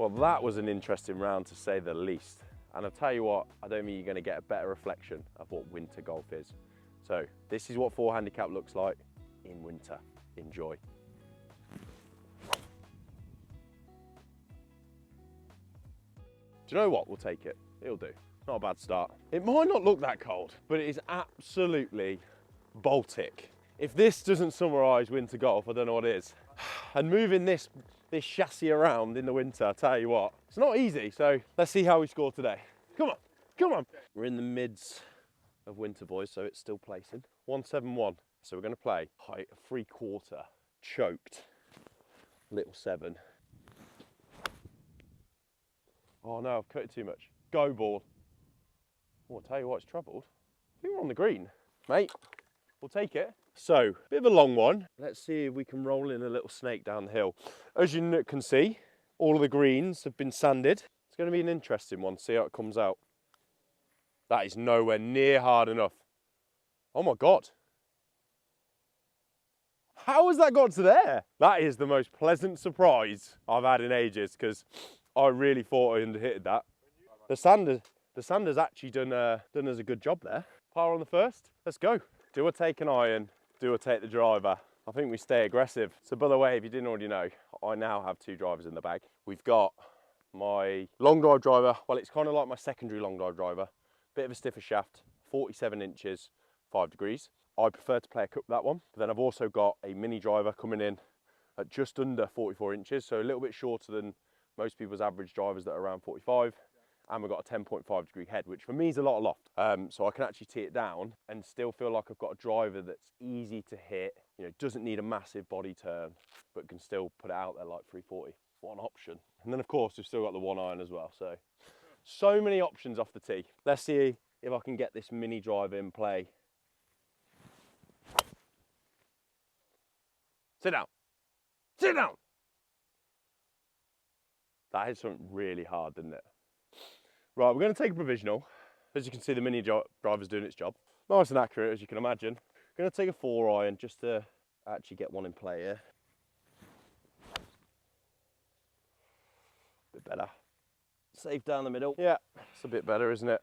Well, that was an interesting round to say the least. And I'll tell you what, I don't think you're going to get a better reflection of what winter golf is. So this is what 4 handicap looks like in winter. Enjoy. Do you know what? We'll take it. It'll do. Not a bad start. It might not look that cold, but it is absolutely Baltic. If this doesn't summarise winter golf, I don't know what is. And moving this chassis around in the winter, I tell you what, it's not easy. So let's see how we score today. Come on, come on. We're in the mids of winter, boys, so it's still placing. 171. So we're going to play height of 3/4, choked, little 7. Oh no, I've cut it too much. Go ball. Oh, I'll tell you what, it's troubled. I think we're on the green, mate. We'll take it. So, bit of a long one. Let's see if we can roll in a little snake down the hill. As you can see, all of the greens have been sanded. It's going to be an interesting one, see how it comes out. That is nowhere near hard enough. Oh my God. How has that got to there? That is the most pleasant surprise I've had in ages, because I really thought I hit that. The sander's actually done us a good job there. Par on the first. Let's go. Do I take an iron? Do I take the driver? I think we stay aggressive. So by the way, if you didn't already know, I now have 2 drivers in the bag. We've got my long drive driver. Well, it's kind of like my secondary long drive driver. Bit of a stiffer shaft, 47 inches, 5 degrees. I prefer to play a cup that one. But then I've also got a mini driver coming in at just under 44 inches. So a little bit shorter than most people's average drivers that are around 45. And we've got a 10.5 degree head, which for me is a lot of loft. So I can actually tee it down and still feel like I've got a driver that's easy to hit, you know, doesn't need a massive body turn, but can still put it out there like 340. What an option. And then of course, we've still got the 1 iron as well. So many options off the tee. Let's see if I can get this mini drive in play. Sit down. Sit down. That hit something really hard, didn't it? Right, we're going to take a provisional. As you can see, the mini driver's doing its job. Nice and accurate, as you can imagine. Going to take a 4 iron just to actually get one in play here. Bit better. Safe down the middle. Yeah, it's a bit better, isn't it?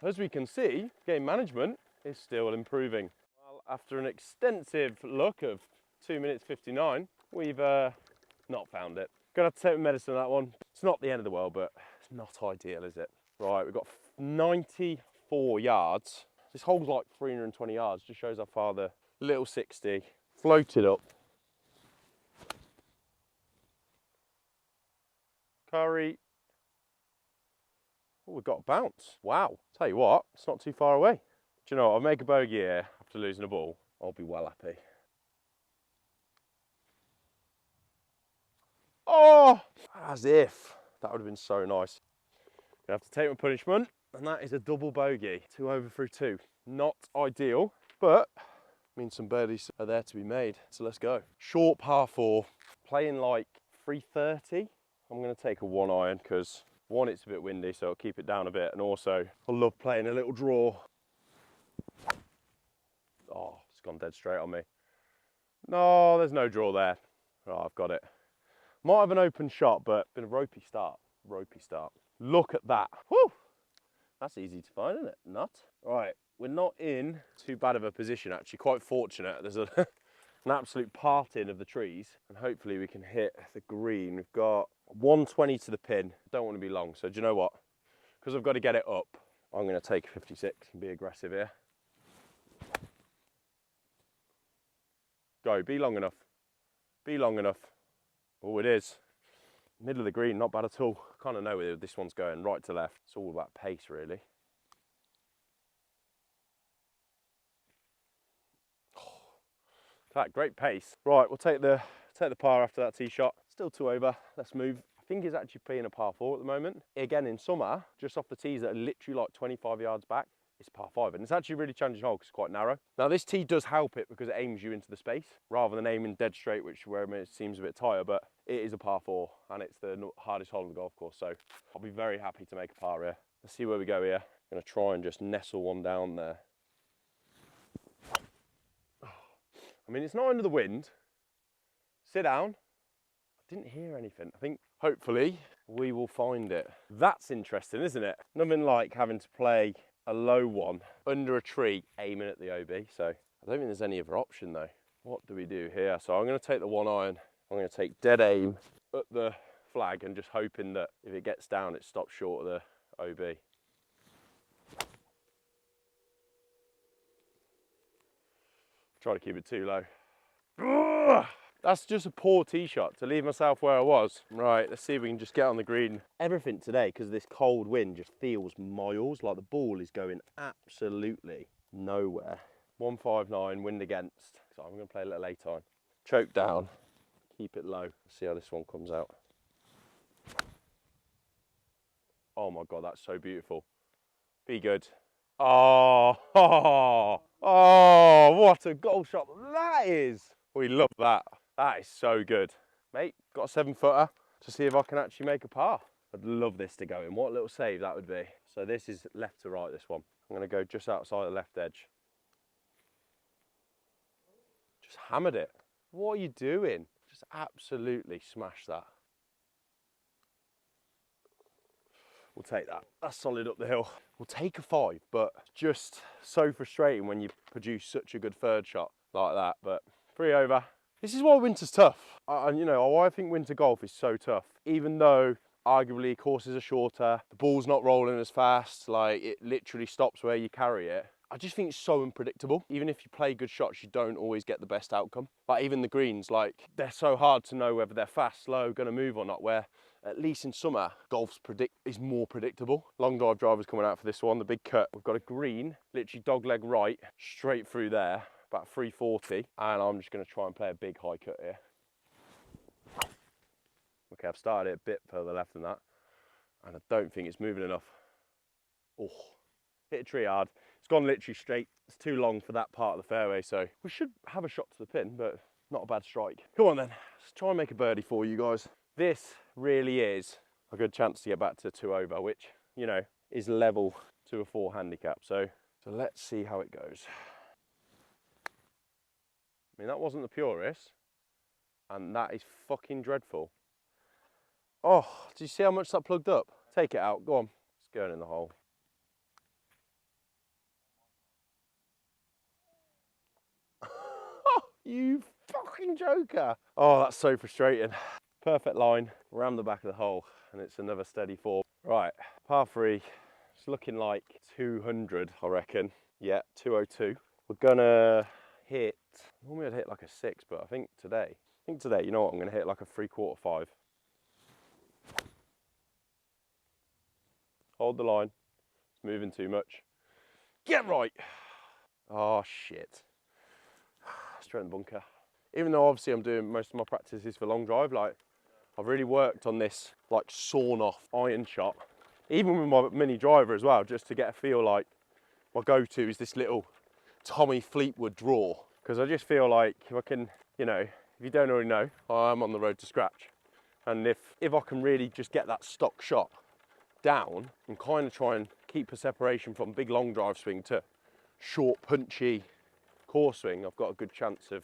As we can see, game management is still improving. Well, after an extensive look of 2 minutes 59, we've not found it. Gonna have to take medicine on that one. It's not the end of the world, but it's not ideal, is it? Right, we've got 94 yards. This hole's like 320 yards, just shows how far the little 60 floated up. Curry. Oh, we've got a bounce. Wow. Tell you what, it's not too far away. Do you know what? I'll make a bogey here after losing a ball. I'll be well happy. Oh, as if. That would have been so nice. Gonna have to take my punishment, and that is a double bogey. 2 over through 2. Not ideal, but means some birdies are there to be made. So let's go. Short par 4, playing like 330. I'm gonna take a 1 iron because 1, it's a bit windy, so I'll keep it down a bit, and also I love playing a little draw. Oh, it's gone dead straight on me. No, there's no draw there. Oh, I've got it. Might have an open shot, but been a ropey start. Ropey start. Look at that. Whew. That's easy to find, isn't it? Nut. Right, we're not in too bad of a position, actually. Quite fortunate. There's an absolute parting of the trees, and hopefully we can hit the green. We've got 120 to the pin. Don't want to be long, so do you know what? Because I've got to get it up, I'm going to take 56 and be aggressive here. Go, be long enough. Be long enough. Oh, it is. Middle of the green, not bad at all. Kind of know where this one's going, right to left. It's all about pace, really. Oh, that great pace. Right, we'll take the par after that tee shot. Still 2 over. Let's move. I think he's actually playing a par 4 at the moment. Again, in summer, just off the tees that are literally like 25 yards back, it's par 5, and it's actually a really challenging hole because it's quite narrow. Now this tee does help it because it aims you into the space rather than aiming dead straight, where it seems a bit tighter, but it is a par 4 and it's the hardest hole on the golf course, so I'll be very happy to make a par here. Let's see where we go here. I'm going to try and just nestle one down there. I mean, it's not under the wind. Sit down. I didn't hear anything. I think hopefully we will find it. That's interesting, isn't it? Nothing like having to play a low one under a tree aiming at the OB. So I don't think there's any other option though. What do we do here? So I'm going to take the 1 iron. I'm going to take dead aim at the flag and just hoping that if it gets down, it stops short of the OB. Try to keep it too low. Ugh! That's just a poor tee shot to leave myself where I was. Right, let's see if we can just get on the green. Everything today, because of this cold wind, just feels miles, like the ball is going absolutely nowhere. 159, wind against. So I'm going to play a little 8 iron. Choke down, keep it low. See how this one comes out. Oh my God, that's so beautiful. Be good. Oh, oh, oh, what a goal shot that is. We love that. That is so good. Mate, got a 7-footer to see if I can actually make a par. I'd love this to go in. What a little save that would be. So this is left to right, this one. I'm going to go just outside the left edge. Just hammered it. What are you doing? Just absolutely smashed that. We'll take that. That's solid up the hill. We'll take a 5, but just so frustrating when you produce such a good third shot like that. But 3 over. This is why winter's tough. And you know, why I think winter golf is so tough. Even though arguably courses are shorter, the ball's not rolling as fast, like it literally stops where you carry it. I just think it's so unpredictable. Even if you play good shots, you don't always get the best outcome. Like even the greens, like they're so hard to know whether they're fast, slow, gonna move or not, where at least in summer, golf's is more predictable. Long drive drivers coming out for this one, the big cut. We've got a green, literally dog leg right, straight through there, about 340. And I'm just gonna try and play a big high cut here. Okay, I've started it a bit further left than that. And I don't think it's moving enough. Oh, hit a tree hard. It's gone literally straight. It's too long for that part of the fairway, so we should have a shot to the pin, but not a bad strike. Come on then, let's try and make a birdie for you guys. This really is a good chance to get back to 2 over, which, you know, is level to a 4 handicap. So let's see how it goes. I mean, that wasn't the purest, and that is fucking dreadful. Oh, do you see how much that plugged up? Take it out, go on. It's going in the hole. You fucking joker. Oh, that's so frustrating. Perfect line, around the back of the hole, and it's another steady 4. Right, par 3. It's looking like 200, I reckon. Yeah, 202. We're gonna hit, normally I'd hit like a 6, but I think today, you know what, I'm gonna hit like a 3/4 5. Hold the line, it's moving too much. Get right. Oh shit. Straight in the bunker. Even though obviously I'm doing most of my practices for long drive, like I've really worked on this like sawn off iron shot, even with my mini driver as well, just to get a feel like my go-to is this little Tommy Fleetwood draw. Because I just feel like if I can, you know, if you don't already know, I'm on the road to scratch. And if I can really just get that stock shot down and kind of try and keep a separation from big long drive swing to short punchy course swing, I've got a good chance of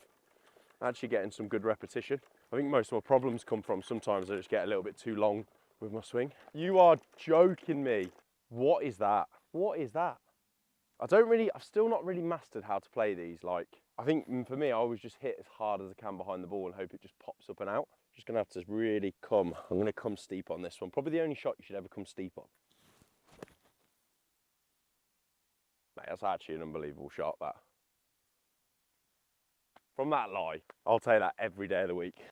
actually getting some good repetition. I think most of my problems come from sometimes I just get a little bit too long with my swing. You are joking me. What is that? What is that? I've still not really mastered how to play these. Like, I think for me, I always just hit as hard as I can behind the ball and hope it just pops up and out. Just gonna have to really I'm gonna come steep on this one. Probably the only shot you should ever come steep on. Mate, that's actually an unbelievable shot, that. From that lie, I'll take that every day of the week.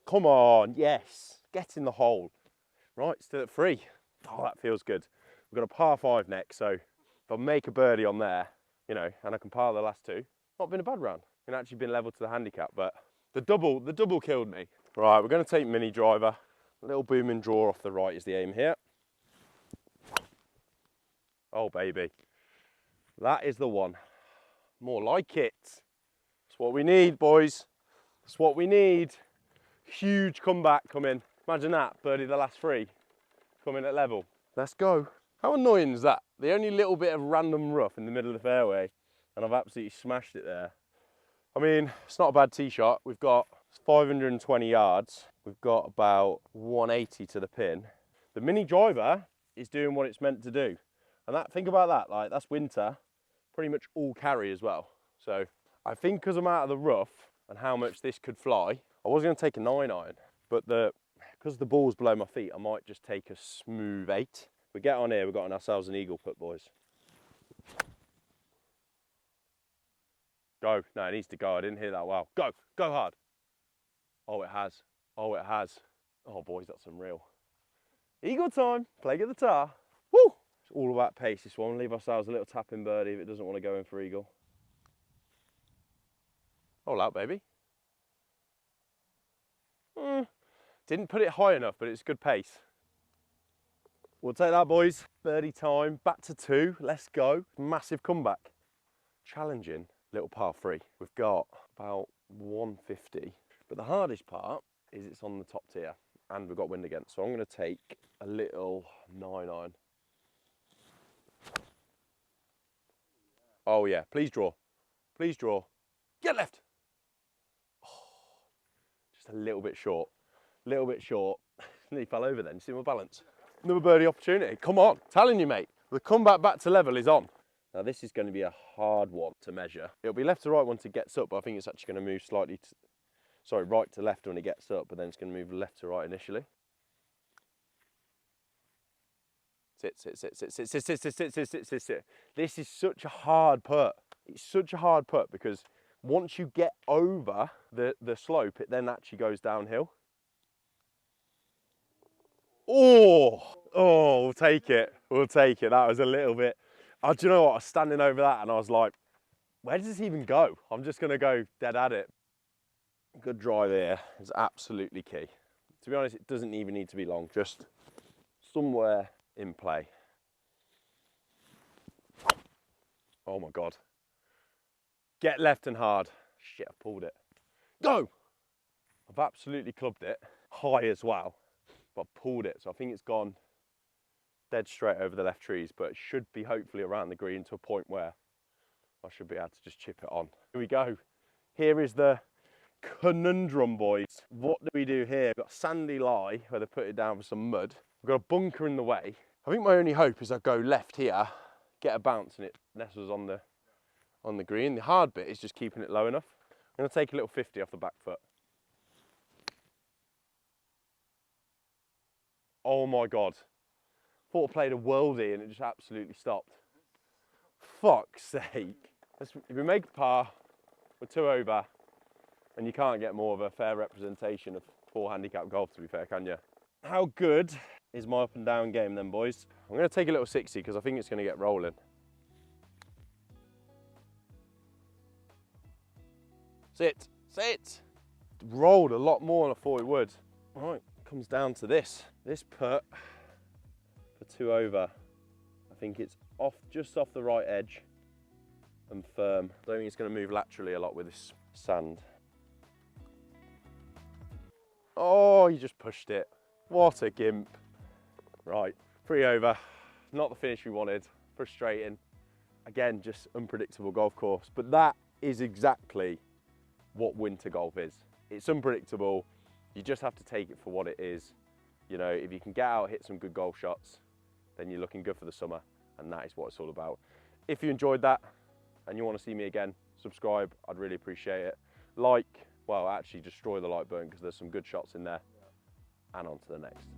Come on, yes, get in the hole. Right, still at 3. Oh, that feels good. We've got a par 5 next, so if I make a birdie on there, you know, and I can par the last 2, not been a bad round. It's actually been level to the handicap, but the double killed me. Right, we're going to take mini driver. A little booming draw off the right is the aim here. Oh, baby. That is the one. More like it. That's what we need, boys. That's what we need. Huge comeback coming. Imagine that, birdie the last 3. Coming at level. Let's go. How annoying is that? The only little bit of random rough in the middle of the fairway, and I've absolutely smashed it there. I mean, it's not a bad tee shot. We've got It's 520 yards. We've got about 180 to the pin. The mini driver is doing what it's meant to do. And think about that, like that's winter, pretty much all carry as well. So I think because I'm out of the rough and how much this could fly, I was going to take a 9-iron, but because the ball's below my feet, I might just take a smooth 8. We get on here, we've got ourselves an eagle putt, boys. Go. No, it needs to go. I didn't hear that well. Go. Go hard. Oh, it has. Oh, it has. Oh, boys, that's unreal. Eagle time. Play the guitar. Woo! It's all about pace, this one. Leave ourselves a little tapping birdie if it doesn't want to go in for eagle. All out, baby. Didn't put it high enough, but it's good pace. We'll take that, boys. Birdie time. Back to 2. Let's go. Massive comeback. Challenging little par 3. We've got about 150. But the hardest part is it's on the top tier and we've got wind against. So I'm going to take a little 9-iron. Oh yeah, please draw. Please draw. Get left. Oh, just a little bit short. A little bit short. Nearly fell over then. You see my balance? Another birdie opportunity. Come on. Telling you, mate. The comeback back to level is on. Now this is going to be a hard one to measure. It'll be left to right once it gets up, but I think it's actually going to move slightly, right to left when it gets up, but then it's going to move left to right initially. Sit, sit, sit, sit, sit, sit, sit, sit, sit, sit, sit, sit, sit. This is such a hard putt. It's such a hard putt because once you get over the slope, it then actually goes downhill. Oh, we'll take it. We'll take it. That was a little bit. Oh, do you know what? I was standing over that and I was like, where does this even go? I'm just going to go dead at it. Good drive here is absolutely key. To be honest, it doesn't even need to be long, just somewhere in play. Oh my God. Get left and hard. Shit, I pulled it. Go! I've absolutely clubbed it high as well, but I pulled it. So I think it's gone dead straight over the left trees, but it should be hopefully around the green to a point where I should be able to just chip it on. Here we go. Here is the conundrum, boys. What do we do here? We've got a sandy lie where they put it down for some mud. We've got a bunker in the way. I think my only hope is I go left here, get a bounce and it nestles on the green. The hard bit is just keeping it low enough. I'm going to take a little 50 off the back foot. Oh my God. Thought I played a worldie and it just absolutely stopped. Fuck's sake. If we make a par, we're 2 over, and you can't get more of a fair representation of poor handicap golf, to be fair, can you? How good is my up and down game then, boys? I'm going to take a little 60 because I think it's going to get rolling. Sit, sit. Rolled a lot more than I thought it would. All right, comes down to this. This putt for 2 over. I think it's just off the right edge and firm. I don't think it's going to move laterally a lot with this sand. Oh, you just pushed it. What a gimp. Right, 3 over. Not the finish we wanted. Frustrating. Again, just unpredictable golf course. But that is exactly what winter golf is. It's unpredictable. You just have to take it for what it is. You know, if you can get out, hit some good golf shots, then you're looking good for the summer. And that is what it's all about. If you enjoyed that and you want to see me again, subscribe. I'd really appreciate it. Like, well, actually destroy the like button because there's some good shots in there. And on to the next.